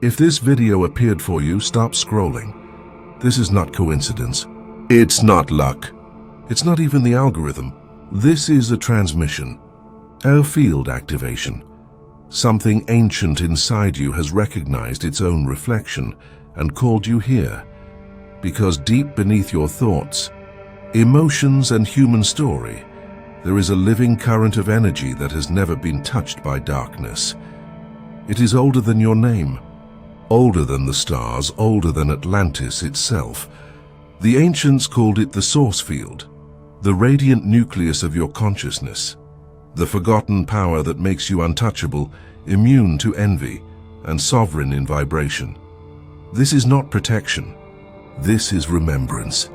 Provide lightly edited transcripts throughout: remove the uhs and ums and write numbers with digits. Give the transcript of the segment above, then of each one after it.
If this video appeared for you, stop scrolling. This is not coincidence. It's not luck. It's not even the algorithm. This is a transmission, a field activation. Something ancient inside you has recognized its own reflection and called you here, because deep beneath your thoughts, emotions, and human story, there is a living current of energy that has never been touched by darkness. It is older than your name, older than the stars, older than Atlantis itself. The ancients called it the source field, the radiant nucleus of your consciousness, the forgotten power that makes you untouchable, immune to envy, and sovereign in vibration. This is not protection. This is remembrance.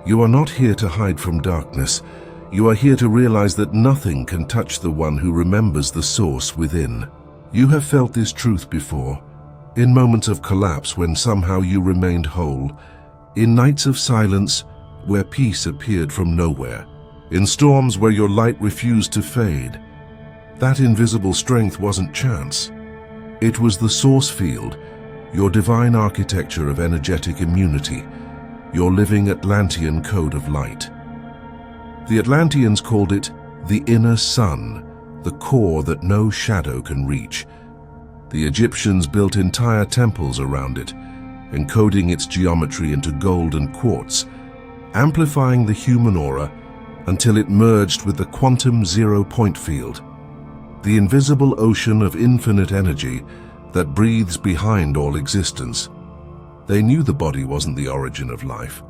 You are not here to hide from darkness. You are here to realize that nothing can touch the one who remembers the source within. You have felt this truth before, in moments of collapse when somehow you remained whole, in nights of silence where peace appeared from nowhere, in storms where your light refused to fade. That invisible strength wasn't chance. It was the source field, your divine architecture of energetic immunity, your living Atlantean code of light. The Atlanteans called it the inner sun, the core that no shadow can reach. The Egyptians built entire temples around it, encoding its geometry into gold and quartz, amplifying the human aura until it merged with the quantum zero-point field, the invisible ocean of infinite energy that breathes behind all existence. They knew the body wasn't the origin of life.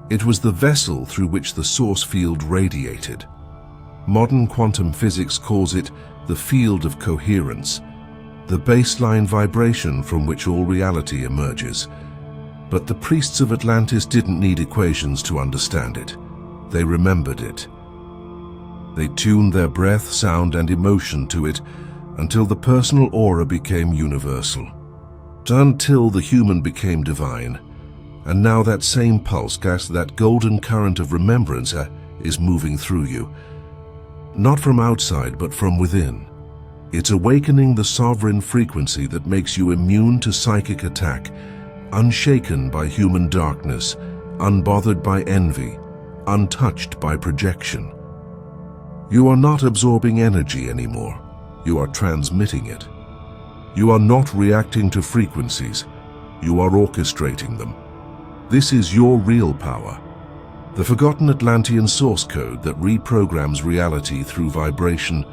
It was the vessel through which the source field radiated. Modern quantum physics calls it the field of coherence, the baseline vibration from which all reality emerges. But the priests of Atlantis didn't need equations to understand it. They remembered it. They tuned their breath, sound, and emotion to it until the personal aura became universal. Until the human became divine. And now that same pulse gas, that golden current of remembrance is moving through you. Not from outside, but from within. It's awakening the sovereign frequency that makes you immune to psychic attack, unshaken by human darkness, unbothered by envy, untouched by projection. You are not absorbing energy anymore. You are transmitting it. You are not reacting to frequencies. You are orchestrating them. This is your real power. The forgotten Atlantean source code that reprograms reality through vibration,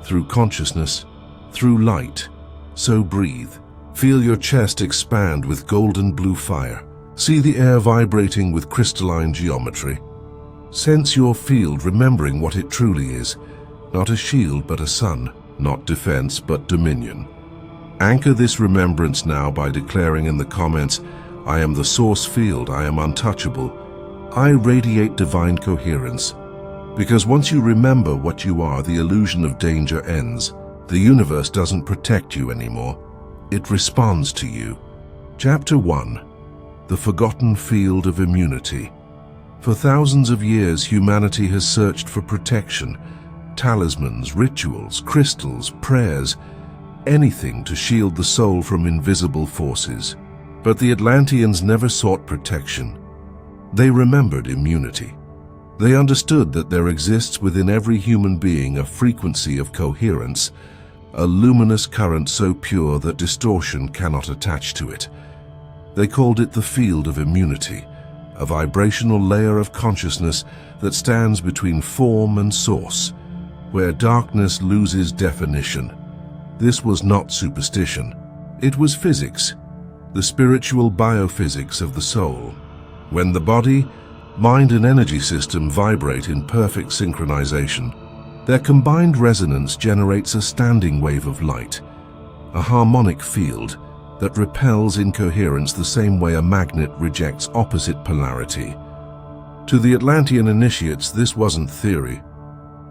through consciousness, through light. So breathe. Feel your chest expand with golden blue fire. See the air vibrating with crystalline geometry. Sense your field remembering what it truly is. Not a shield, but a sun. Not defense, but dominion. Anchor this remembrance now by declaring in the comments, I am the source field, I am untouchable. I radiate divine coherence. Because once you remember what you are, the illusion of danger ends. The universe doesn't protect you anymore. It responds to you. Chapter 1. The Forgotten Field of Immunity. For thousands of years, humanity has searched for protection. Talismans, rituals, crystals, prayers, anything to shield the soul from invisible forces. But the Atlanteans never sought protection. They remembered immunity. They understood that there exists within every human being a frequency of coherence, a luminous current so pure that distortion cannot attach to it. They called it the field of immunity, a vibrational layer of consciousness that stands between form and source, where darkness loses definition. This was not superstition. It was physics, the spiritual biophysics of the soul. When the body, mind, and energy system vibrate in perfect synchronization, their combined resonance generates a standing wave of light, a harmonic field that repels incoherence the same way a magnet rejects opposite polarity. To the Atlantean initiates, this wasn't theory.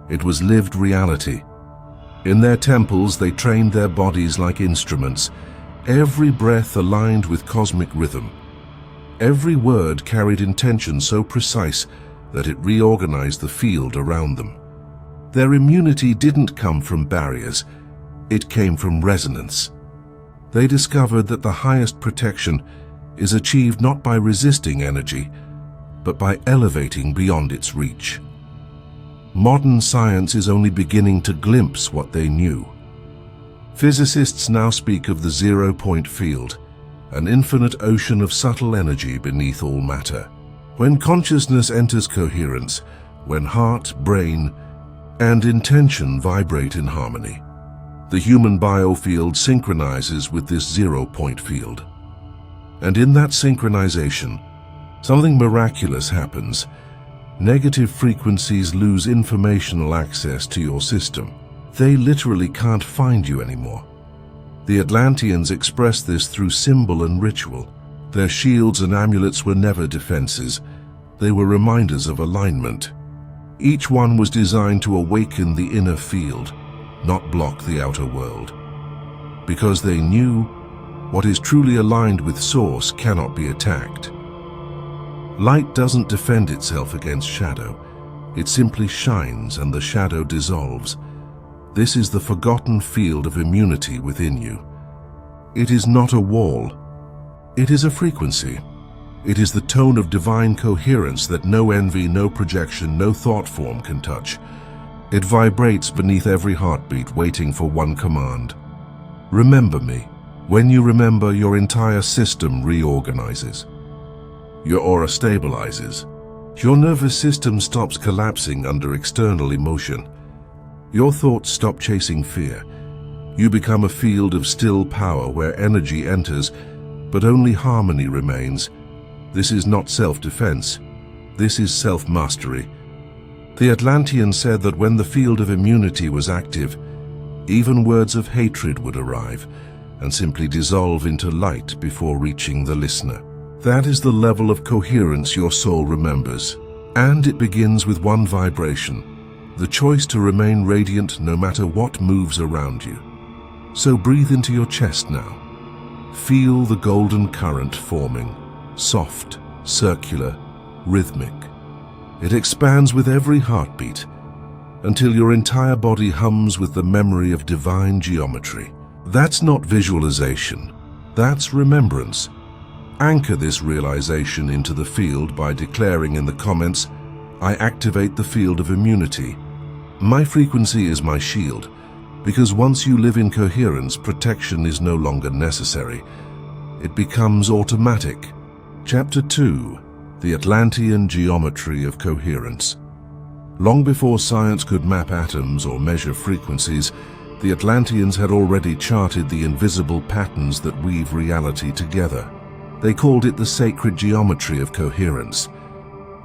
It was lived reality. In their temples, they trained their bodies like instruments, every breath aligned with cosmic rhythm. Every word carried intention so precise that it reorganized the field around them. Their immunity didn't come from barriers, it came from resonance. They discovered that the highest protection is achieved not by resisting energy, but by elevating beyond its reach. Modern science is only beginning to glimpse what they knew. Physicists now speak of the zero-point field, an infinite ocean of subtle energy beneath all matter. When consciousness enters coherence, when heart, brain, and intention vibrate in harmony, the human biofield synchronizes with this zero-point field. And in that synchronization, something miraculous happens. Negative frequencies lose informational access to your system. They literally can't find you anymore. The Atlanteans expressed this through symbol and ritual. Their shields and amulets were never defenses. They were reminders of alignment. Each one was designed to awaken the inner field, not block the outer world. Because they knew what is truly aligned with Source cannot be attacked. Light doesn't defend itself against shadow. It simply shines and the shadow dissolves. This is the forgotten field of immunity within you. It is not a wall. It is a frequency. It is the tone of divine coherence that no envy, no projection, no thought form can touch. It vibrates beneath every heartbeat, waiting for one command. Remember me. When you remember, your entire system reorganizes. Your aura stabilizes. Your nervous system stops collapsing under external emotion. Your thoughts stop chasing fear. You become a field of still power where energy enters, but only harmony remains. This is not self-defense. This is self-mastery. The Atlantean said that when the field of immunity was active, even words of hatred would arrive and simply dissolve into light before reaching the listener. That is the level of coherence your soul remembers. And it begins with one vibration, the choice to remain radiant no matter what moves around you. So breathe into your chest now. Feel the golden current forming, soft, circular, rhythmic. It expands with every heartbeat until your entire body hums with the memory of divine geometry. That's not visualization, that's remembrance. Anchor this realization into the field by declaring in the comments, I activate the field of immunity. My frequency is my shield, because once you live in coherence, protection is no longer necessary. It becomes automatic. Chapter 2. The Atlantean Geometry of Coherence. Long before science could map atoms or measure frequencies, the Atlanteans had already charted the invisible patterns that weave reality together. They called it the sacred geometry of coherence,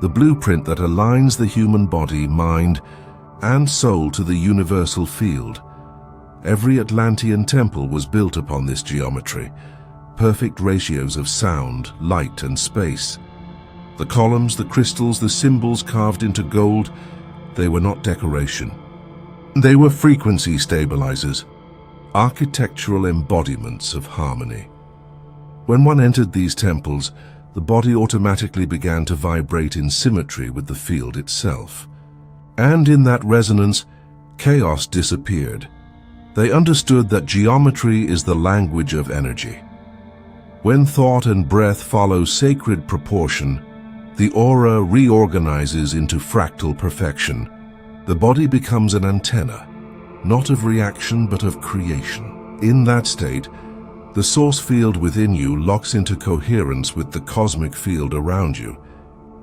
the blueprint that aligns the human body, mind, and soul to the universal field. Every Atlantean temple was built upon this geometry, perfect ratios of sound, light, and space. The columns, the crystals, the symbols carved into gold, they were not decoration. They were frequency stabilizers, architectural embodiments of harmony. When one entered these temples, the body automatically began to vibrate in symmetry with the field itself. And in that resonance, chaos disappeared. They understood that geometry is the language of energy. When thought and breath follow sacred proportion, the aura reorganizes into fractal perfection. The body becomes an antenna, not of reaction but of creation. In that state, the source field within you locks into coherence with the cosmic field around you,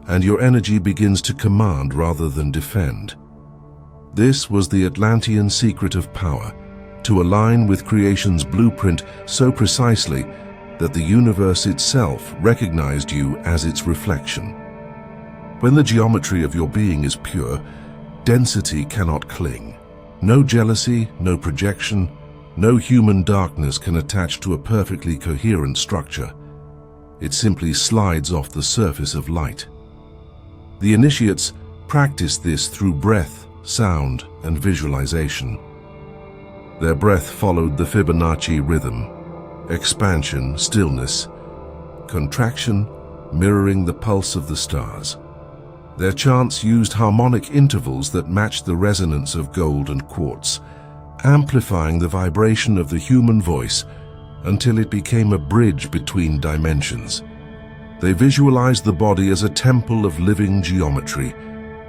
and your energy begins to command rather than defend. This was the Atlantean secret of power, to align with creation's blueprint so precisely that the universe itself recognized you as its reflection. When the geometry of your being is pure, density cannot cling. No jealousy, no projection, no human darkness can attach to a perfectly coherent structure. It simply slides off the surface of light. The initiates practiced this through breath, sound, and visualization. Their breath followed the Fibonacci rhythm, expansion, stillness, contraction, mirroring the pulse of the stars. Their chants used harmonic intervals that matched the resonance of gold and quartz, amplifying the vibration of the human voice until it became a bridge between dimensions. They visualized the body as a temple of living geometry,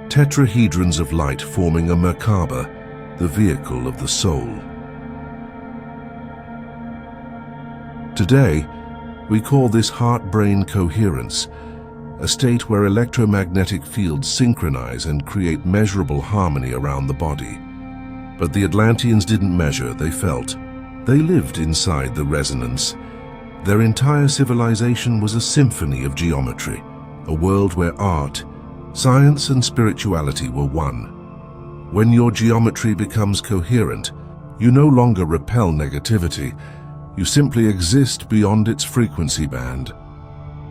tetrahedrons of light forming a Merkaba, the vehicle of the soul. Today, we call this heart-brain coherence, a state where electromagnetic fields synchronize and create measurable harmony around the body. But the Atlanteans didn't measure, they felt. They lived inside the resonance. Their entire civilization was a symphony of geometry, a world where art, science and spirituality were one. When your geometry becomes coherent, you no longer repel negativity, you simply exist beyond its frequency band.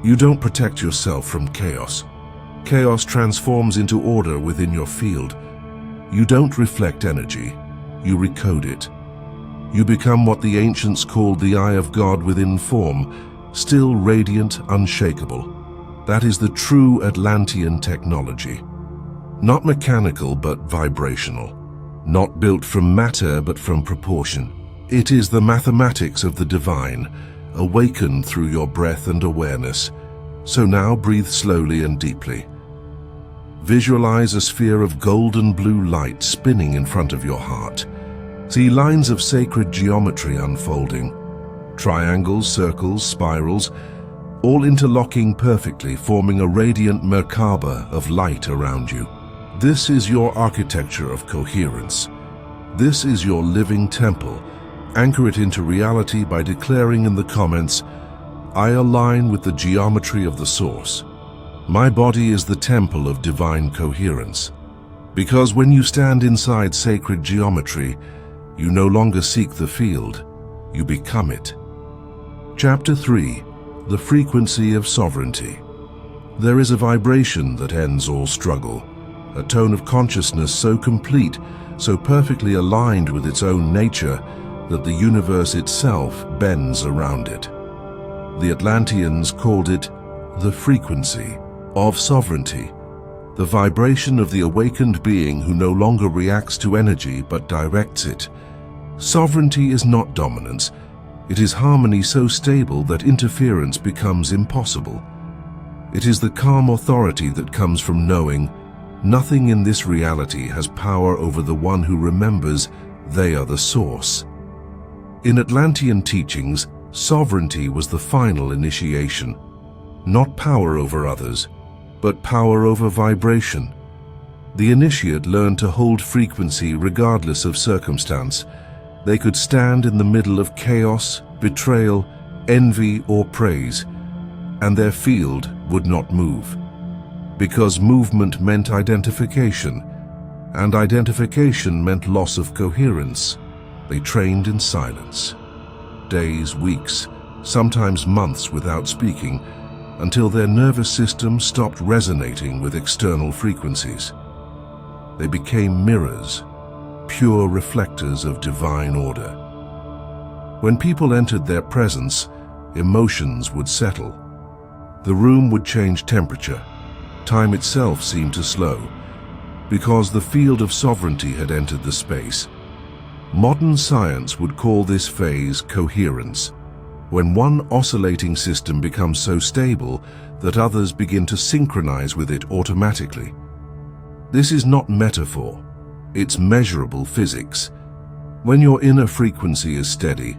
You don't protect yourself from chaos. Chaos transforms into order within your field. You don't reflect energy, you recode it. You become what the ancients called the eye of God within form, still radiant, unshakable. That is the true Atlantean technology. Not mechanical, but vibrational. Not built from matter, but from proportion. It is the mathematics of the divine, awakened through your breath and awareness. So now breathe slowly and deeply. Visualize a sphere of golden blue light spinning in front of your heart. See lines of sacred geometry unfolding. Triangles, circles, spirals, all interlocking perfectly, forming a radiant Merkaba of light around you. This is your architecture of coherence. This is your living temple. Anchor it into reality by declaring in the comments, I align with the geometry of the source. My body is the temple of divine coherence. Because when you stand inside sacred geometry, you no longer seek the field, you become it. Chapter 3. The Frequency of Sovereignty. There is a vibration that ends all struggle, a tone of consciousness so complete, so perfectly aligned with its own nature, that the universe itself bends around it. The Atlanteans called it the frequency of sovereignty, the vibration of the awakened being who no longer reacts to energy but directs it. Sovereignty is not dominance. It is harmony so stable that interference becomes impossible. It is the calm authority that comes from knowing nothing in this reality has power over the one who remembers they are the source. In Atlantean teachings, sovereignty was the final initiation. Not power over others, but power over vibration. The initiate learned to hold frequency regardless of circumstance. They could stand in the middle of chaos, betrayal, envy, or praise, and their field would not move. Because movement meant identification, and identification meant loss of coherence. They trained in silence. Days, weeks, sometimes months without speaking, until their nervous system stopped resonating with external frequencies. They became mirrors, pure reflectors of divine order. When people entered their presence, emotions would settle. The room would change temperature. Time itself seemed to slow, because the field of sovereignty had entered the space. Modern science would call this phase coherence, when one oscillating system becomes so stable that others begin to synchronize with it automatically. This is not metaphor, it's measurable physics. When your inner frequency is steady,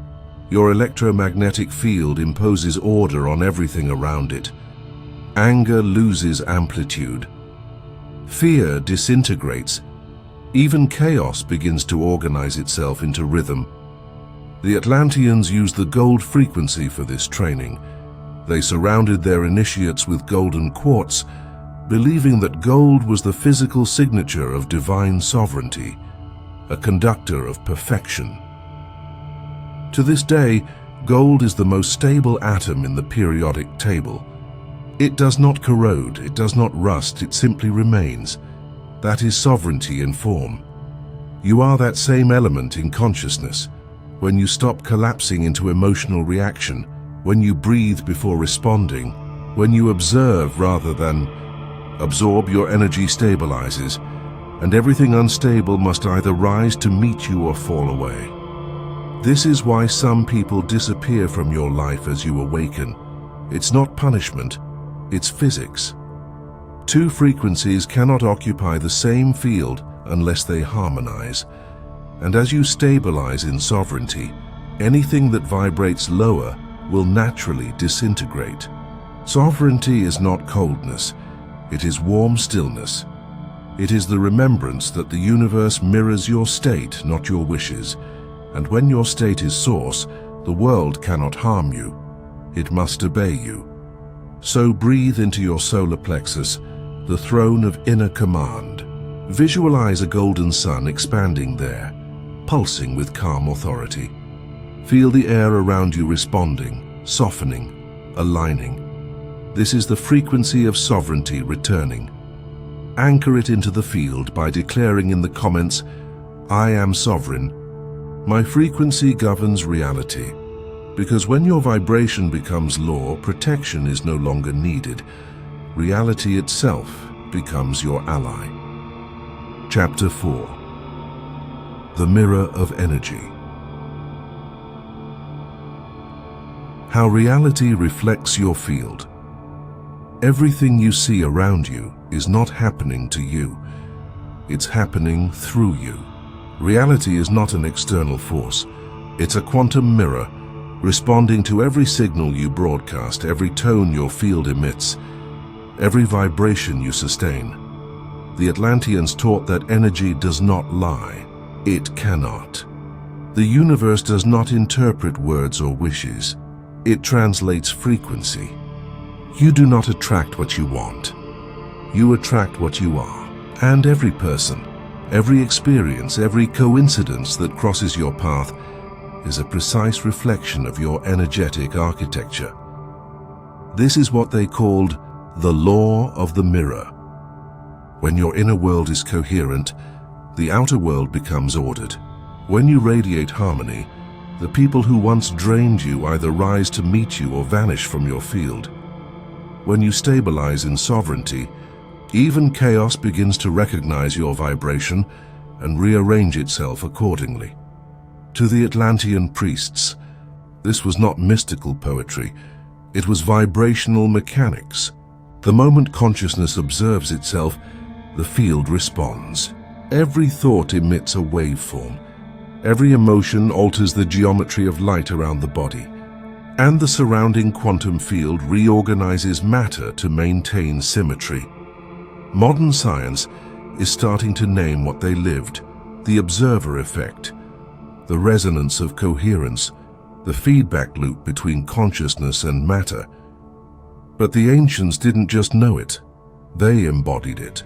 your electromagnetic field imposes order on everything around it. Anger loses amplitude. Fear disintegrates. Even chaos begins to organize itself into rhythm. The Atlanteans used the gold frequency for this training. They surrounded their initiates with golden quartz, believing that gold was the physical signature of divine sovereignty, a conductor of perfection. To this day, gold is the most stable atom in the periodic table. It does not corrode, it does not rust, it simply remains. That is sovereignty in form. You are that same element in consciousness. When you stop collapsing into emotional reaction, when you breathe before responding, when you observe rather than absorb, your energy stabilizes, and everything unstable must either rise to meet you or fall away. This is why some people disappear from your life as you awaken. It's not punishment, it's physics. Two frequencies cannot occupy the same field unless they harmonize. And as you stabilize in sovereignty, anything that vibrates lower will naturally disintegrate. Sovereignty is not coldness, it is warm stillness. It is the remembrance that the universe mirrors your state, not your wishes. And when your state is source, the world cannot harm you. It must obey you. So breathe into your solar plexus, the throne of inner command. Visualize a golden sun expanding there, pulsing with calm authority. Feel the air around you responding, softening, aligning. This is the frequency of sovereignty returning. Anchor it into the field by declaring in the comments, "I am sovereign. My frequency governs reality." Because when your vibration becomes law, protection is no longer needed. Reality itself becomes your ally. Chapter 4. The Mirror of Energy. How reality reflects your field. Everything you see around you is not happening to you. It's happening through you. Reality is not an external force. It's a quantum mirror, responding to every signal you broadcast, every tone your field emits, every vibration you sustain. The Atlanteans taught that energy does not lie. It cannot. The universe does not interpret words or wishes. It translates frequency. You do not attract what you want. You attract what you are. And every person, every experience, every coincidence that crosses your path is a precise reflection of your energetic architecture. This is what they called the law of the mirror. When your inner world is coherent, the outer world becomes ordered. When you radiate harmony, the people who once drained you either rise to meet you or vanish from your field. When you stabilize in sovereignty, even chaos begins to recognize your vibration and rearrange itself accordingly. To the Atlantean priests, this was not mystical poetry, it was vibrational mechanics. The moment consciousness observes itself, the field responds. Every thought emits a waveform. Every emotion alters the geometry of light around the body. And the surrounding quantum field reorganizes matter to maintain symmetry. Modern science is starting to name what they lived: the observer effect, the resonance of coherence, the feedback loop between consciousness and matter. But the ancients didn't just know it, they embodied it.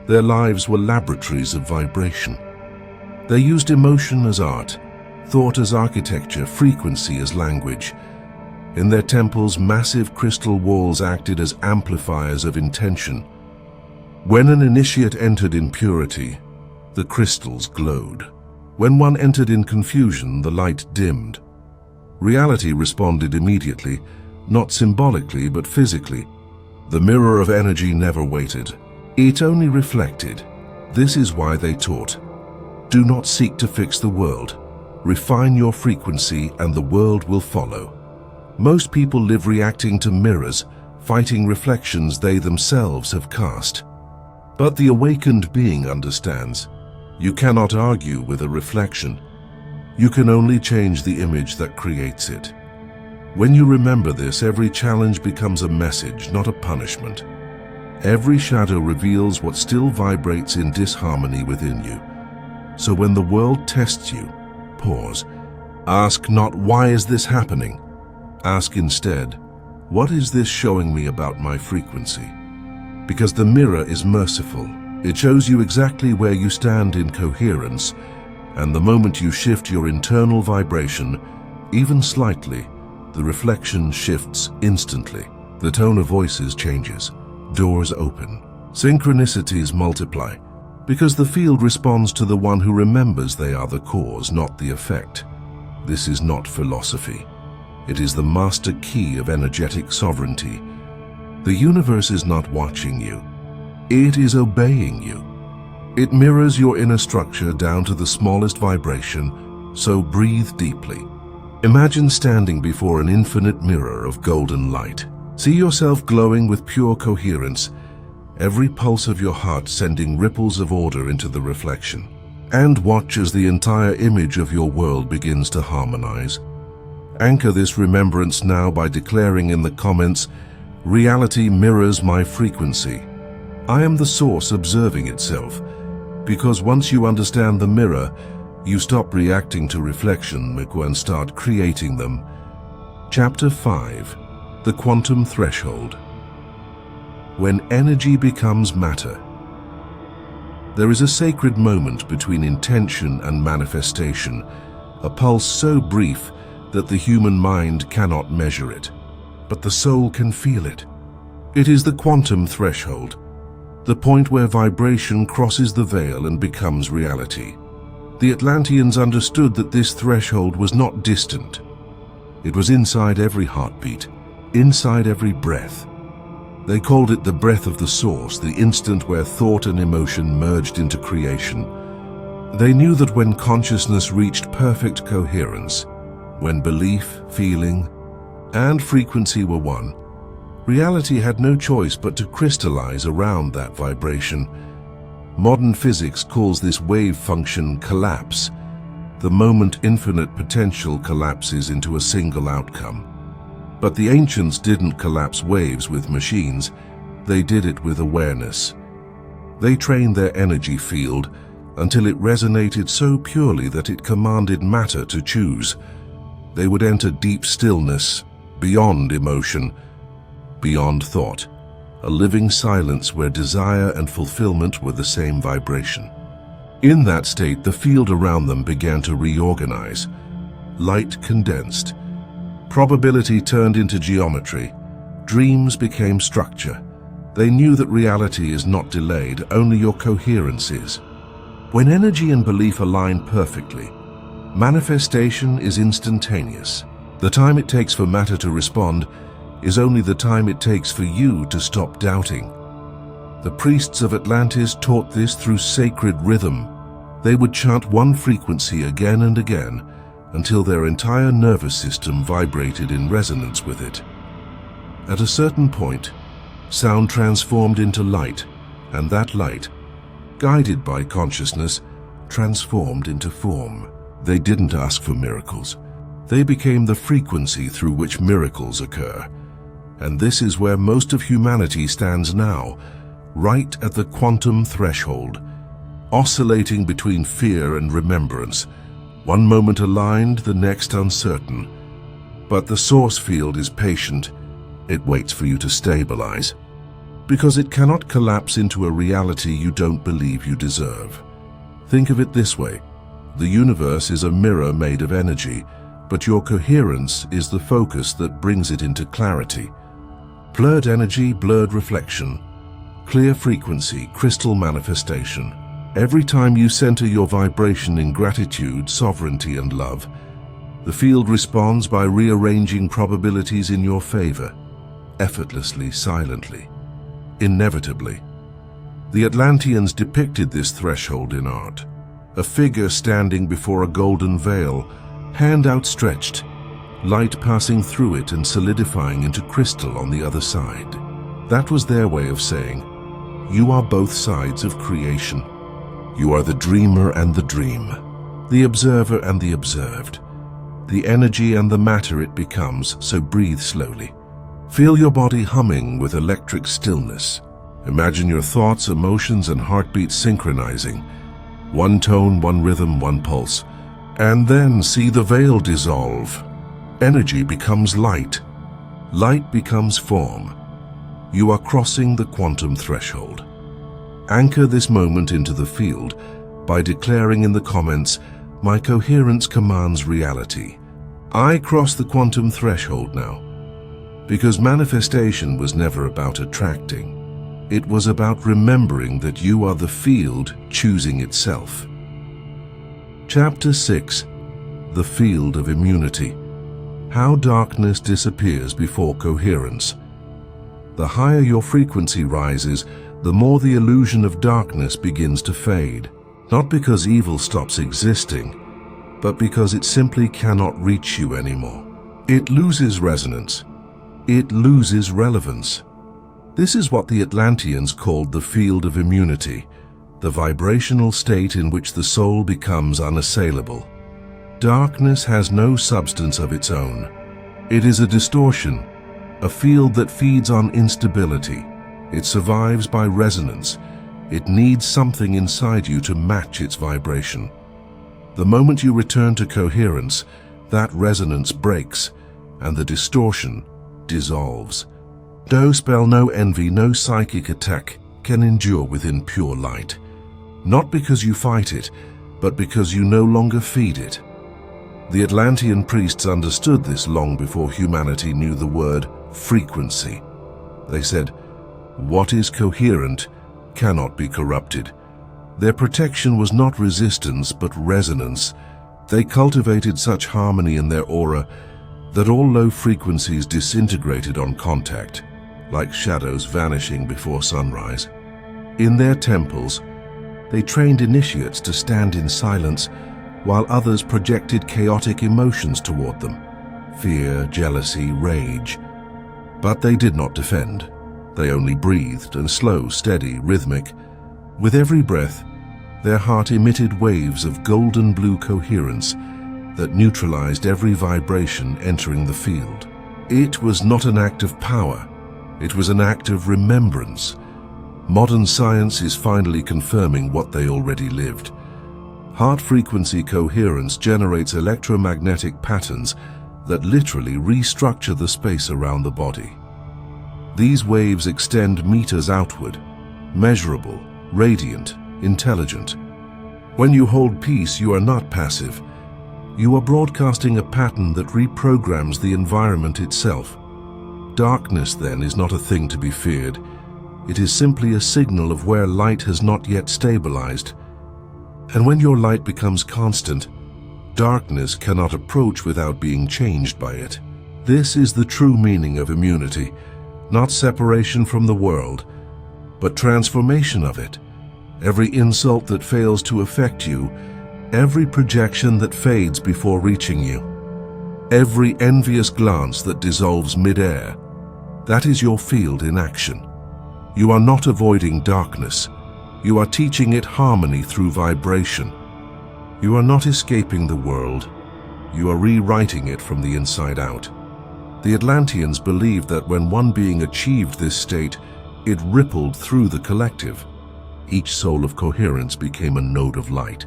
Their lives were laboratories of vibration. They used emotion as art, thought as architecture, frequency as language. In their temples, massive crystal walls acted as amplifiers of intention. When an initiate entered in purity, the crystals glowed. When one entered in confusion, the light dimmed. Reality responded immediately, not symbolically but physically. The mirror of energy never waited. It only reflected. This is why they taught, do not seek to fix the world. Refine your frequency and the world will follow. Most people live reacting to mirrors, fighting reflections they themselves have cast. But the awakened being understands. You cannot argue with a reflection. You can only change the image that creates it. When you remember this, every challenge becomes a message, not a punishment. Every shadow reveals what still vibrates in disharmony within you. So when the world tests you, pause. Ask not, why is this happening? Ask instead, what is this showing me about my frequency? Because the mirror is merciful. It shows you exactly where you stand in coherence, and the moment you shift your internal vibration, even slightly, the reflection shifts instantly. The tone of voices changes, doors open, synchronicities multiply, because the field responds to the one who remembers they are the cause, not the effect. This is not philosophy. It is the master key of energetic sovereignty. The universe is not watching you. It is obeying you. It mirrors your inner structure down to the smallest vibration, So breathe deeply. Imagine standing before an infinite mirror of golden light. See yourself glowing with pure coherence, every pulse of your heart sending ripples of order into the reflection. And watch as the entire image of your world begins to harmonize. Anchor this remembrance now by declaring in the comments, "Reality mirrors my frequency. I am the source observing itself." Because once you understand the mirror, you stop reacting to reflection and start creating them. Chapter 5. The Quantum Threshold. When energy becomes matter. There is a sacred moment between intention and manifestation, a pulse so brief that the human mind cannot measure it, but the soul can feel it. It is the quantum threshold, the point where vibration crosses the veil and becomes reality. The Atlanteans understood that this threshold was not distant. It was inside every heartbeat, inside every breath. They called it the breath of the source, the instant where thought and emotion merged into creation. They knew that when consciousness reached perfect coherence, when belief, feeling, and frequency were one, reality had no choice but to crystallize around that vibration. Modern physics calls this wave function collapse, the moment infinite potential collapses into a single outcome. But the ancients didn't collapse waves with machines, they did it with awareness. They trained their energy field until it resonated so purely that it commanded matter to choose. They would enter deep stillness, beyond emotion, beyond thought, a living silence where desire and fulfillment were the same vibration. In that state, the field around them began to reorganize. Light condensed. Probability turned into geometry. Dreams became structure. They knew that reality is not delayed, only your coherence is. When energy and belief align perfectly, manifestation is instantaneous. The time it takes for matter to respond is only the time it takes for you to stop doubting. The priests of Atlantis taught this through sacred rhythm. They would chant one frequency again and again until their entire nervous system vibrated in resonance with it. At a certain point, sound transformed into light, and that light, guided by consciousness, transformed into form. They didn't ask for miracles. They became the frequency through which miracles occur. And this is where most of humanity stands now, right at the quantum threshold, oscillating between fear and remembrance, one moment aligned, the next uncertain. But the source field is patient. It waits for you to stabilize, because it cannot collapse into a reality you don't believe you deserve. Think of it this way. The universe is a mirror made of energy, but your coherence is the focus that brings it into clarity. Blurred energy, blurred reflection. Clear frequency, crystal manifestation. Every time you center your vibration in gratitude, sovereignty, and love, the field responds by rearranging probabilities in your favor, effortlessly, silently, inevitably. The Atlanteans depicted this threshold in art. A figure standing before a golden veil, hand outstretched, light passing through it and solidifying into crystal on the other side. That was their way of saying, you are both sides of creation. You are the dreamer and the dream, the observer and the observed, the energy and the matter it becomes, so breathe slowly. Feel your body humming with electric stillness. Imagine your thoughts, emotions, and heartbeat synchronizing. One tone, one rhythm, one pulse. And then see the veil dissolve. Energy becomes light. Light becomes form. You are crossing the quantum threshold. Anchor this moment into the field by declaring in the comments, my coherence commands reality. I cross the quantum threshold now. Because manifestation was never about attracting. It was about remembering that you are the field choosing itself. Chapter 6. The Field of Immunity. How darkness disappears before coherence. The higher your frequency rises, the more the illusion of darkness begins to fade. Not because evil stops existing, but because it simply cannot reach you anymore. It loses resonance. It loses relevance. This is what the Atlanteans called the field of immunity, the vibrational state in which the soul becomes unassailable. Darkness has no substance of its own. It is a distortion, a field that feeds on instability. It survives by resonance. It needs something inside you to match its vibration. The moment you return to coherence, that resonance breaks, and the distortion dissolves. No spell, no envy, no psychic attack can endure within pure light. Not because you fight it, but because you no longer feed it. The Atlantean priests understood this long before humanity knew the word frequency. They said, "What is coherent cannot be corrupted." Their protection was not resistance, but resonance. They cultivated such harmony in their aura that all low frequencies disintegrated on contact, like shadows vanishing before sunrise. In their temples, they trained initiates to stand in silence while others projected chaotic emotions toward them: fear, jealousy, rage. But they did not defend. They only breathed, and slow, steady, rhythmic. With every breath, their heart emitted waves of golden blue coherence that neutralized every vibration entering the field. It was not an act of power. It was an act of remembrance. Modern science is finally confirming what they already lived. Heart frequency coherence generates electromagnetic patterns that literally restructure the space around the body. These waves extend meters outward, measurable, radiant, intelligent. When you hold peace, you are not passive. You are broadcasting a pattern that reprograms the environment itself. Darkness, then, is not a thing to be feared. It is simply a signal of where light has not yet stabilized. And when your light becomes constant, darkness cannot approach without being changed by it. This is the true meaning of immunity, not separation from the world, but transformation of it. Every insult that fails to affect you, every projection that fades before reaching you, every envious glance that dissolves mid-air, that is your field in action. You are not avoiding darkness. You are teaching it harmony through vibration. You are not escaping the world. You are rewriting it from the inside out. The Atlanteans believed that when one being achieved this state, it rippled through the collective. Each soul of coherence became a node of light,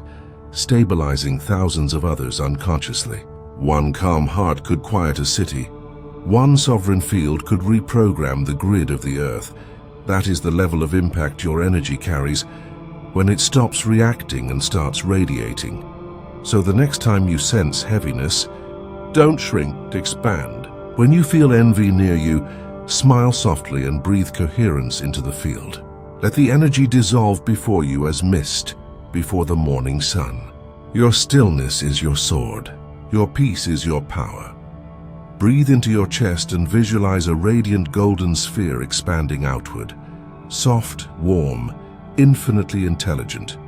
stabilizing thousands of others unconsciously. One calm heart could quiet a city. One sovereign field could reprogram the grid of the earth. That is the level of impact your energy carries when it stops reacting and starts radiating. So the next time you sense heaviness, don't shrink, expand. When you feel envy near you, smile softly and breathe coherence into the field. Let the energy dissolve before you as mist before the morning sun. Your stillness is your sword. Your peace is your power. Breathe into your chest and visualize a radiant golden sphere expanding outward. Soft, warm, infinitely intelligent.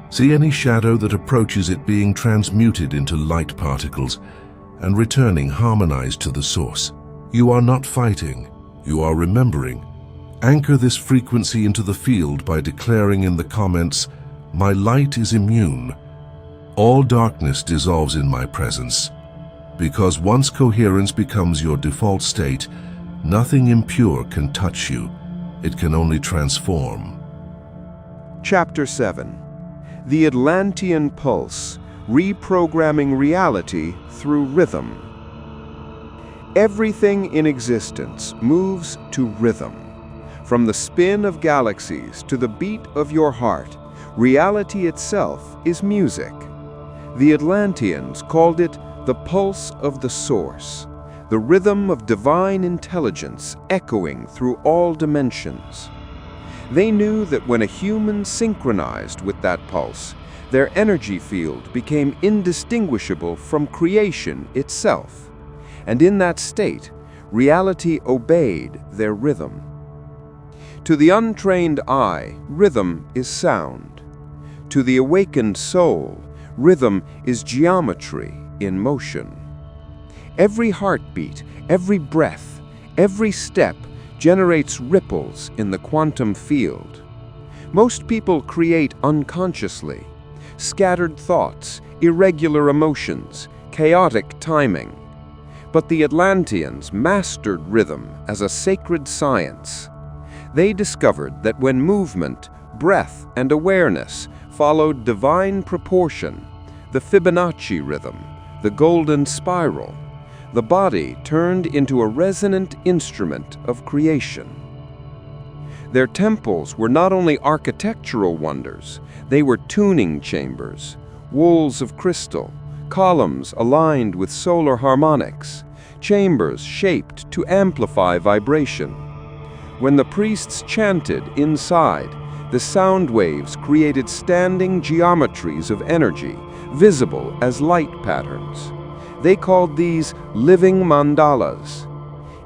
See any shadow that approaches it being transmuted into light particles and returning harmonized to the source. You are not fighting. You are remembering. Anchor this frequency into the field by declaring in the comments, "My light is immune. All darkness dissolves in my presence." Because once coherence becomes your default state, nothing impure can touch you. It can only transform. Chapter 7. The Atlantean Pulse, Reprogramming Reality Through Rhythm. Everything in existence moves to rhythm. From the spin of galaxies to the beat of your heart, reality itself is music. The Atlanteans called it the pulse of the source, the rhythm of divine intelligence echoing through all dimensions. They knew that when a human synchronized with that pulse, their energy field became indistinguishable from creation itself. And in that state, reality obeyed their rhythm. To the untrained eye, rhythm is sound. To the awakened soul, Rhythm is geometry in motion. Every heartbeat, every breath, every step generates ripples in the quantum field. Most people create unconsciously. Scattered thoughts, irregular emotions, chaotic timing. But the Atlanteans mastered rhythm as a sacred science. They discovered that when movement, breath, and awareness followed divine proportion, the Fibonacci rhythm, the golden spiral, the body turned into a resonant instrument of creation. Their temples were not only architectural wonders, they were tuning chambers, walls of crystal, columns aligned with solar harmonics, chambers shaped to amplify vibration. When the priests chanted inside, the sound waves created standing geometries of energy, visible as light patterns. They called these living mandalas.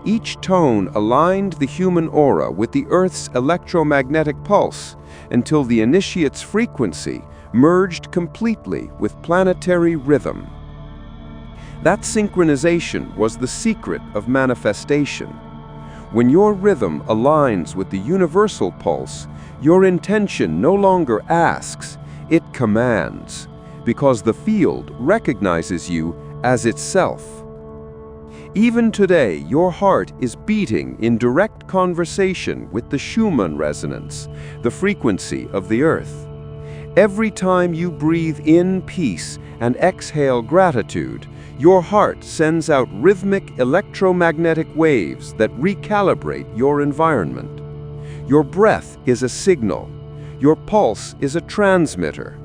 Each tone aligned the human aura with the Earth's electromagnetic pulse until the initiate's frequency merged completely with planetary rhythm. That synchronization was the secret of manifestation. When your rhythm aligns with the universal pulse, your intention no longer asks, it commands, because the field recognizes you as itself. Even today, your heart is beating in direct conversation with the Schumann resonance, the frequency of the Earth. Every time you breathe in peace and exhale gratitude, your heart sends out rhythmic electromagnetic waves that recalibrate your environment. Your breath is a signal. Your pulse is a transmitter.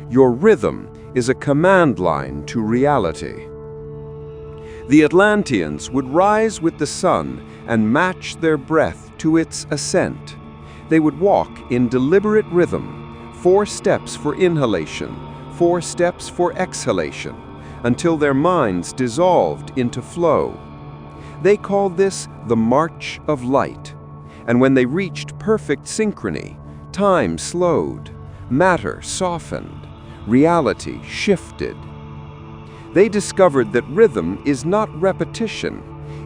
Your rhythm is a command line to reality. The Atlanteans would rise with the sun and match their breath to its ascent. They would walk in deliberate rhythm, 4 steps for inhalation, 4 steps for exhalation, until their minds dissolved into flow. They called this the March of Light. And when they reached perfect synchrony, time slowed, matter softened, reality shifted. They discovered that rhythm is not repetition,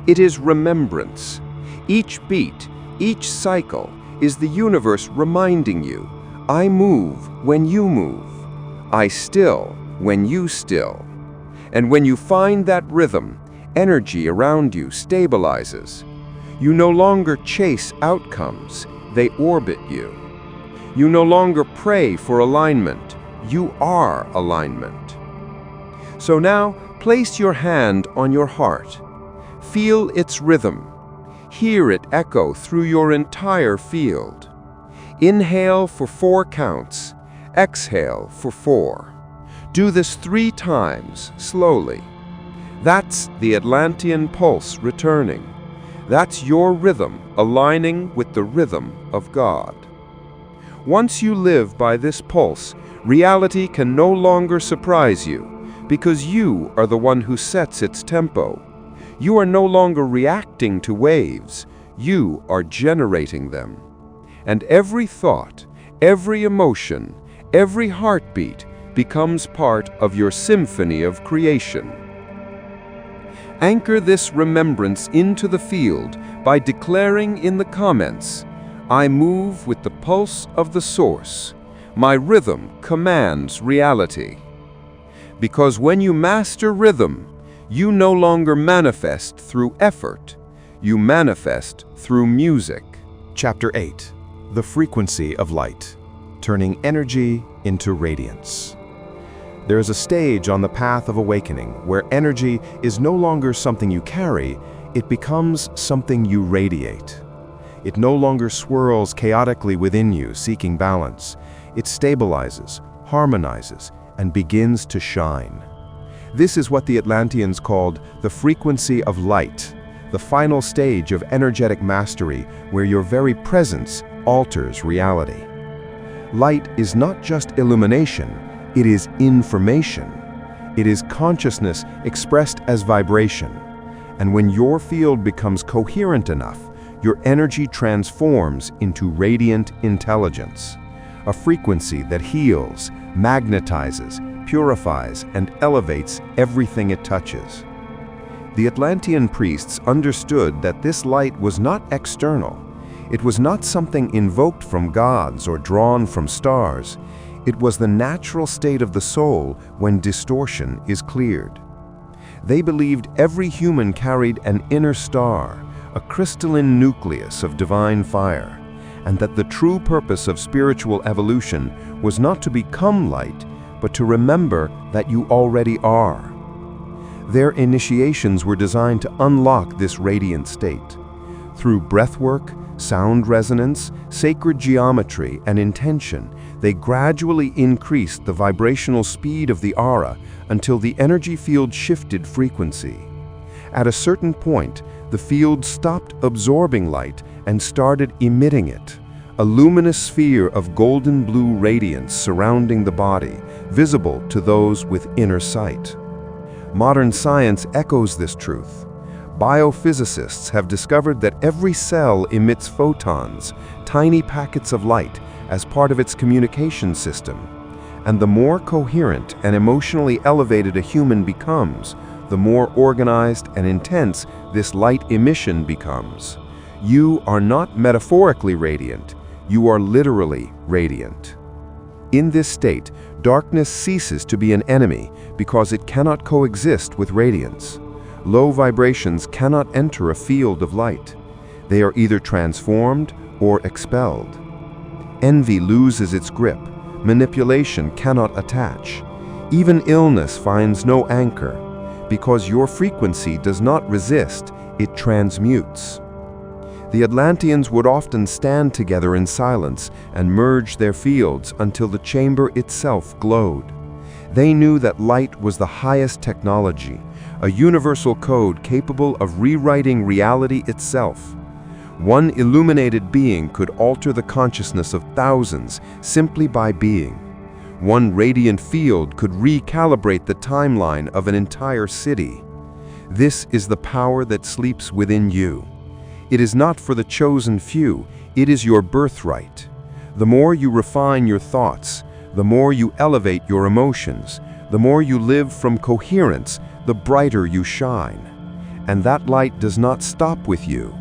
it is remembrance. Each beat, each cycle is the universe reminding you, I move when you move, I still when you still. And when you find that rhythm, energy around you stabilizes. You no longer chase outcomes, they orbit you. You no longer pray for alignment, you are alignment. So now, place your hand on your heart. Feel its rhythm. Hear it echo through your entire field. Inhale for 4 counts. Exhale for 4. Do this 3 times, slowly. That's the Atlantean pulse returning. That's your rhythm aligning with the rhythm of God. Once you live by this pulse, reality can no longer surprise you, because you are the one who sets its tempo. You are no longer reacting to waves, you are generating them. And every thought, every emotion, every heartbeat becomes part of your symphony of creation. Anchor this remembrance into the field by declaring in the comments, I move with the pulse of the source. My rhythm commands reality. Because when you master rhythm, you no longer manifest through effort, you manifest through music. Chapter 8. The Frequency of Light, Turning Energy into Radiance. There is a stage on the path of awakening where energy is no longer something you carry, it becomes something you radiate. It no longer swirls chaotically within you, seeking balance. It stabilizes, harmonizes, and begins to shine. This is what the Atlanteans called the frequency of light, the final stage of energetic mastery where your very presence alters reality. Light is not just illumination, it is information. It is consciousness expressed as vibration. And when your field becomes coherent enough, your energy transforms into radiant intelligence, a frequency that heals, magnetizes, purifies and elevates everything it touches. The Atlantean priests understood that this light was not external. It was not something invoked from gods or drawn from stars. It was the natural state of the soul when distortion is cleared. They believed every human carried an inner star, a crystalline nucleus of divine fire, and that the true purpose of spiritual evolution was not to become light, but to remember that you already are. Their initiations were designed to unlock this radiant state. Through breathwork, sound resonance, sacred geometry, and intention, they gradually increased the vibrational speed of the aura until the energy field shifted frequency. At a certain point, the field stopped absorbing light and started emitting it, a luminous sphere of golden blue radiance surrounding the body, visible to those with inner sight. Modern science echoes this truth. Biophysicists have discovered that every cell emits photons, tiny packets of light, as part of its communication system. And the more coherent and emotionally elevated a human becomes, the more organized and intense this light emission becomes. You are not metaphorically radiant, you are literally radiant. In this state, darkness ceases to be an enemy because it cannot coexist with radiance. Low vibrations cannot enter a field of light. They are either transformed or expelled. Envy loses its grip. Manipulation cannot attach. Even illness finds no anchor, because your frequency does not resist, it transmutes. The Atlanteans would often stand together in silence and merge their fields until the chamber itself glowed. They knew that light was the highest technology, a universal code capable of rewriting reality itself. One illuminated being could alter the consciousness of thousands simply by being. One radiant field could recalibrate the timeline of an entire city. This is the power that sleeps within you. It is not for the chosen few, it is your birthright. The more you refine your thoughts, the more you elevate your emotions, the more you live from coherence, the brighter you shine. And that light does not stop with you.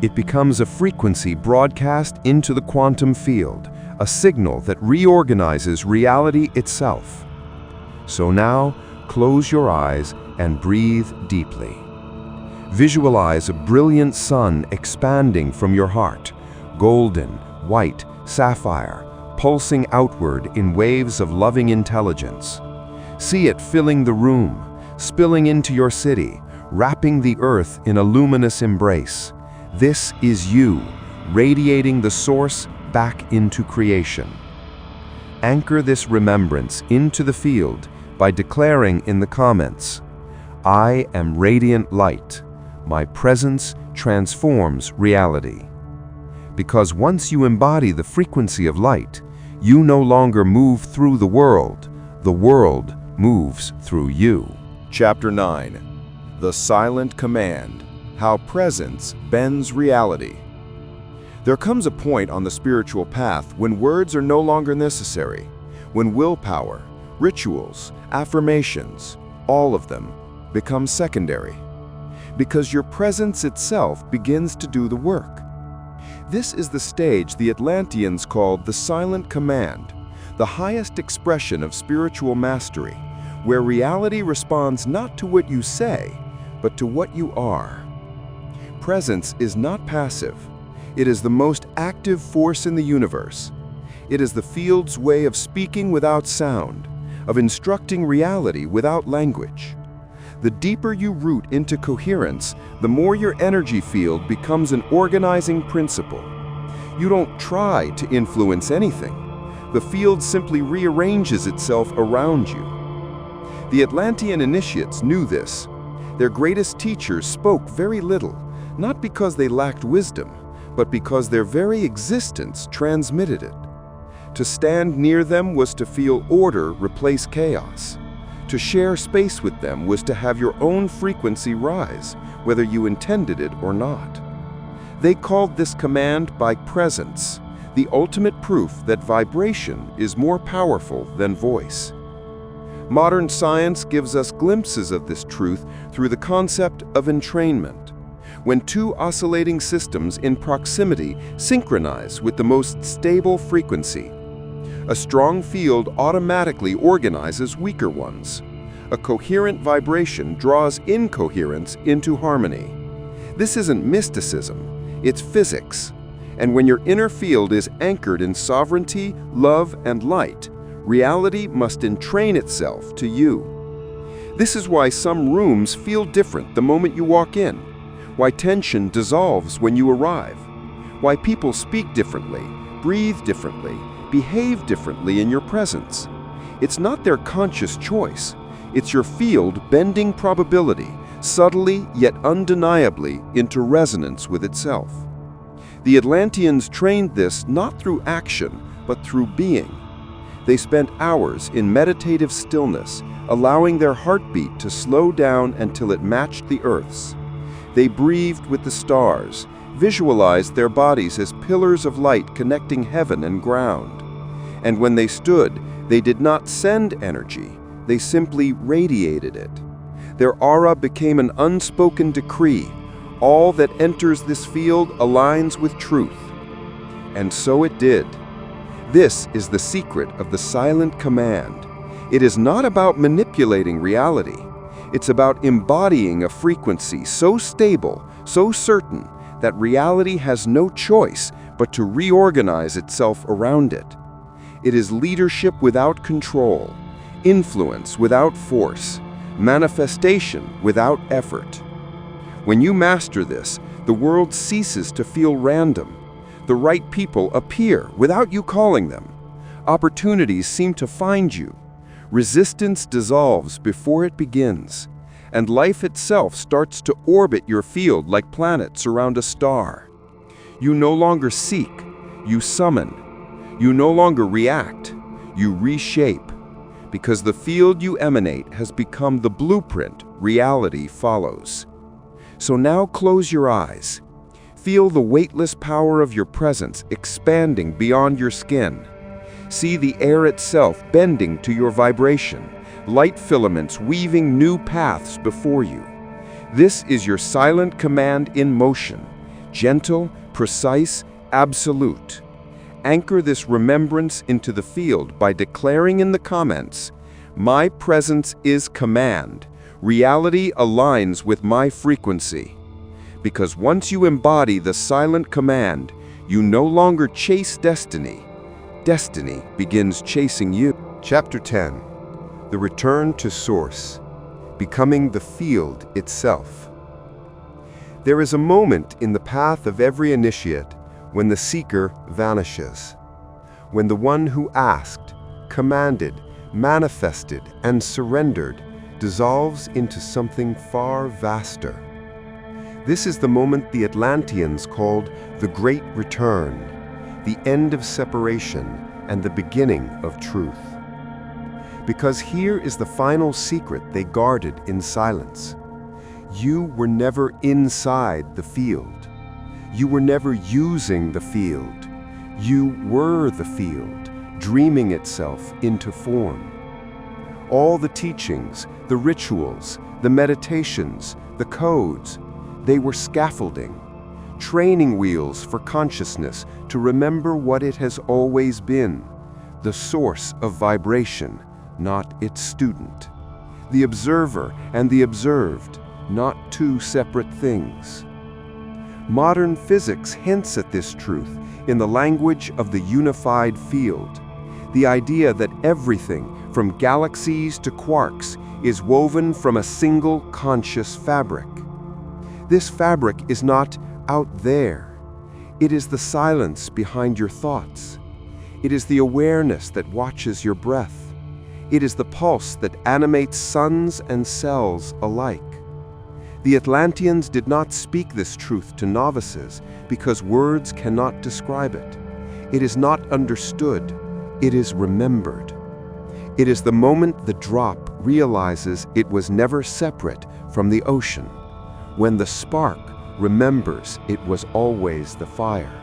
It becomes a frequency broadcast into the quantum field, a signal that reorganizes reality itself. So now, close your eyes and breathe deeply. Visualize a brilliant sun expanding from your heart, golden, white, sapphire, pulsing outward in waves of loving intelligence. See it filling the room, spilling into your city, wrapping the earth in a luminous embrace. This is you, radiating the source back into creation. Anchor this remembrance into the field by declaring in the comments, "I am radiant light. My presence transforms reality." Because once you embody the frequency of light, you no longer move through the world moves through you. Chapter 9. The Silent Command. How Presence Bends Reality. There comes a point on the spiritual path when words are no longer necessary, when willpower, rituals, affirmations, all of them, become secondary. Because your presence itself begins to do the work. This is the stage the Atlanteans called the Silent Command, the highest expression of spiritual mastery, where reality responds not to what you say, but to what you are. Presence is not passive. It is the most active force in the universe. It is the field's way of speaking without sound, of instructing reality without language. The deeper you root into coherence, the more your energy field becomes an organizing principle. You don't try to influence anything. The field simply rearranges itself around you. The Atlantean initiates knew this. Their greatest teachers spoke very little, not because they lacked wisdom, but because their very existence transmitted it. To stand near them was to feel order replace chaos. To share space with them was to have your own frequency rise, whether you intended it or not. They called this command by presence, the ultimate proof that vibration is more powerful than voice. Modern science gives us glimpses of this truth through the concept of entrainment. When two oscillating systems in proximity synchronize with the most stable frequency, a strong field automatically organizes weaker ones. A coherent vibration draws incoherence into harmony. This isn't mysticism, it's physics. And when your inner field is anchored in sovereignty, love, and light, reality must entrain itself to you. This is why some rooms feel different the moment you walk in, why tension dissolves when you arrive, why people speak differently, breathe differently, behave differently in your presence. It's not their conscious choice. It's your field bending probability, subtly yet undeniably, into resonance with itself. The Atlanteans trained this not through action, but through being. They spent hours in meditative stillness, allowing their heartbeat to slow down until it matched the Earth's. They breathed with the stars, visualized their bodies as pillars of light connecting heaven and ground. And when they stood, they did not send energy, they simply radiated it. Their aura became an unspoken decree. All that enters this field aligns with truth. And so it did. This is the secret of the silent command. It is not about manipulating reality. It's about embodying a frequency so stable, so certain, that reality has no choice but to reorganize itself around it. It is leadership without control, influence without force, manifestation without effort. When you master this, the world ceases to feel random. The right people appear without you calling them. Opportunities seem to find you. Resistance dissolves before it begins, and life itself starts to orbit your field like planets around a star. You no longer seek, you summon. You no longer react, you reshape, because the field you emanate has become the blueprint reality follows. So now close your eyes. Feel the weightless power of your presence expanding beyond your skin. See the air itself bending to your vibration, light filaments weaving new paths before you. This is your silent command in motion, gentle, precise, absolute. Anchor this remembrance into the field by declaring in the comments, "My presence is command. Reality aligns with my frequency." Because once you embody the silent command, you no longer chase destiny. Destiny begins chasing you. Chapter 10. The Return to Source. Becoming the field itself. There is a moment in the path of every initiate when the seeker vanishes, when the one who asked, commanded, manifested, and surrendered dissolves into something far vaster. This is the moment the Atlanteans called the Great Return, the end of separation and the beginning of truth. Because here is the final secret they guarded in silence. You were never inside the field. You were never using the field. You were the field, dreaming itself into form. All the teachings, the rituals, the meditations, the codes, they were scaffolding, training wheels for consciousness to remember what it has always been, the source of vibration, not its student, the observer and the observed, not two separate things. Modern physics hints at this truth in the language of the unified field, the idea that everything, from galaxies to quarks, is woven from a single conscious fabric. This fabric is not out there. It is the silence behind your thoughts. It is the awareness that watches your breath. It is the pulse that animates suns and cells alike. The Atlanteans did not speak this truth to novices because words cannot describe it. It is not understood. It is remembered. It is the moment the drop realizes it was never separate from the ocean, when the spark remembers it was always the fire,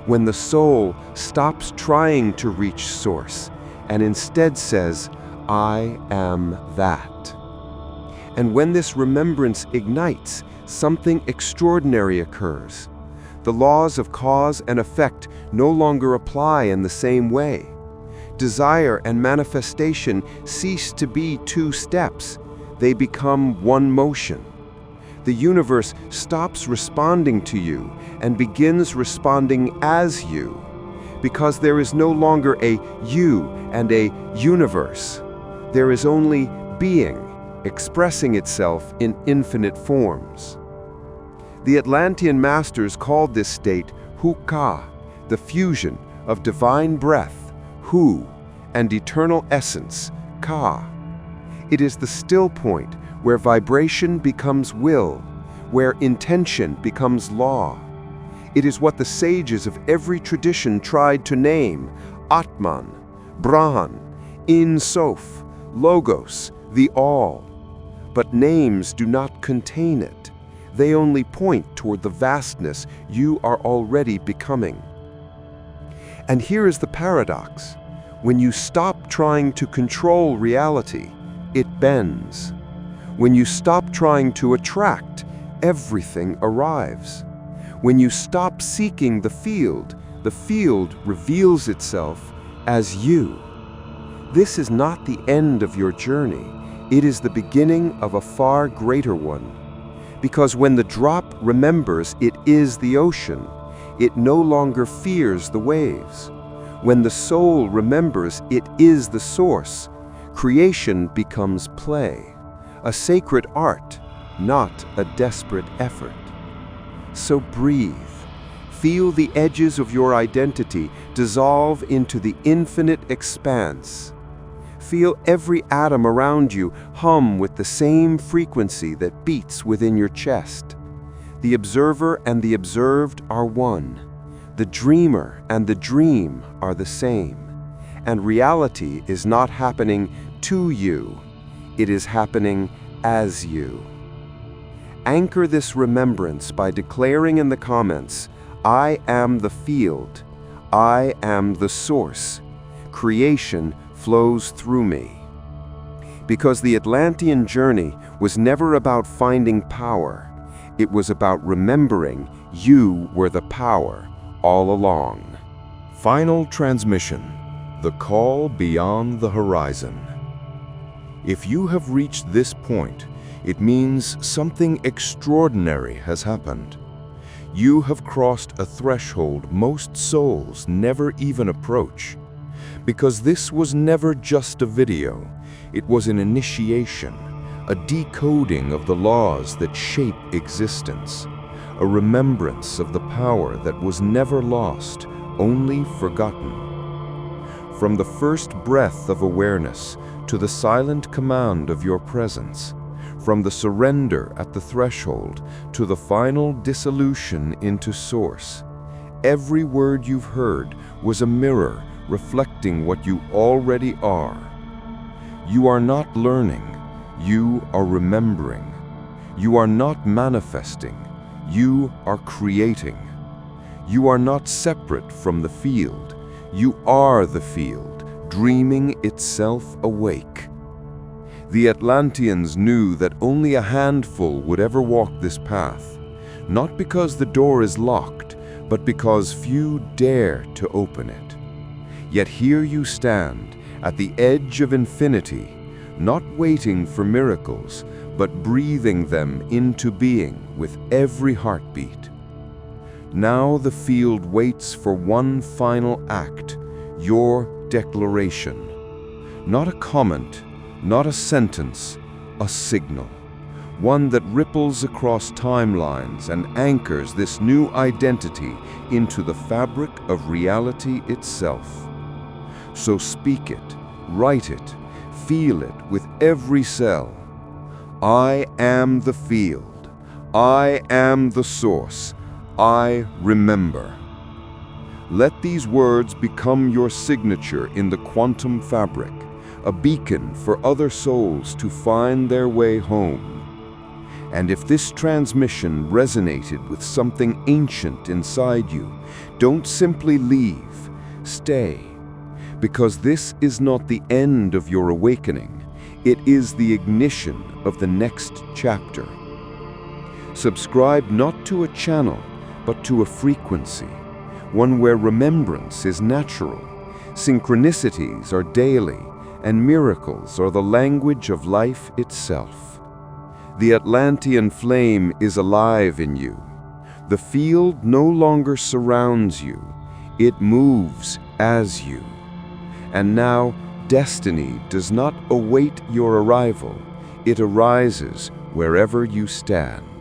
when the soul stops trying to reach source and instead says, I am that. And when this remembrance ignites, something extraordinary occurs. The laws of cause and effect no longer apply in the same way. Desire and manifestation cease to be two steps. They become one motion. The universe stops responding to you and begins responding as you, because there is no longer a you and a universe. There is only being, expressing itself in infinite forms. The Atlantean masters called this state Hu-Ka, the fusion of divine breath, Hu, and eternal essence, Ka. It is the still point where vibration becomes will, where intention becomes law. It is what the sages of every tradition tried to name: Atman, Brahman, In Sof, Logos, the All. But names do not contain it. They only point toward the vastness you are already becoming. And here is the paradox. When you stop trying to control reality, it bends. When you stop trying to attract, everything arrives. When you stop seeking the field reveals itself as you. This is not the end of your journey. It is the beginning of a far greater one. Because when the drop remembers it is the ocean, it no longer fears the waves. When the soul remembers it is the source, creation becomes play, a sacred art, not a desperate effort. So breathe. Feel the edges of your identity dissolve into the infinite expanse. Feel every atom around you hum with the same frequency that beats within your chest. The observer and the observed are one. The dreamer and the dream are the same. And reality is not happening to you. It is happening as you. Anchor this remembrance by declaring in the comments, I am the field. I am the source. Creation flows through me. Because the Atlantean journey was never about finding power. It was about remembering you were the power all along. Final transmission. The call beyond the horizon. If you have reached this point, it means something extraordinary has happened. You have crossed a threshold most souls never even approach. Because this was never just a video, it was an initiation, a decoding of the laws that shape existence, a remembrance of the power that was never lost, only forgotten. From the first breath of awareness to the silent command of your presence, from the surrender at the threshold to the final dissolution into source, every word you've heard was a mirror reflecting what you already are. You are not learning, you are remembering. You are not manifesting, you are creating. You are not separate from the field, you are the field, dreaming itself awake. The Atlanteans knew that only a handful would ever walk this path, not because the door is locked, but because few dare to open it. Yet here you stand, at the edge of infinity, not waiting for miracles, but breathing them into being with every heartbeat. Now the field waits for one final act, your declaration. Not a comment, not a sentence, a signal. One that ripples across timelines and anchors this new identity into the fabric of reality itself. So speak it, write it, feel it with every cell. I am the field. I am the source. I remember. Let these words become your signature in the quantum fabric, a beacon for other souls to find their way home. And if this transmission resonated with something ancient inside you, don't simply leave, stay. because this is not the end of your awakening. It is the ignition of the next chapter. Subscribe not to a channel, but to a frequency, one where remembrance is natural, synchronicities are daily, and miracles are the language of life itself. The Atlantean flame is alive in you. The field no longer surrounds you, it moves as you. And now, destiny does not await your arrival, it arises wherever you stand.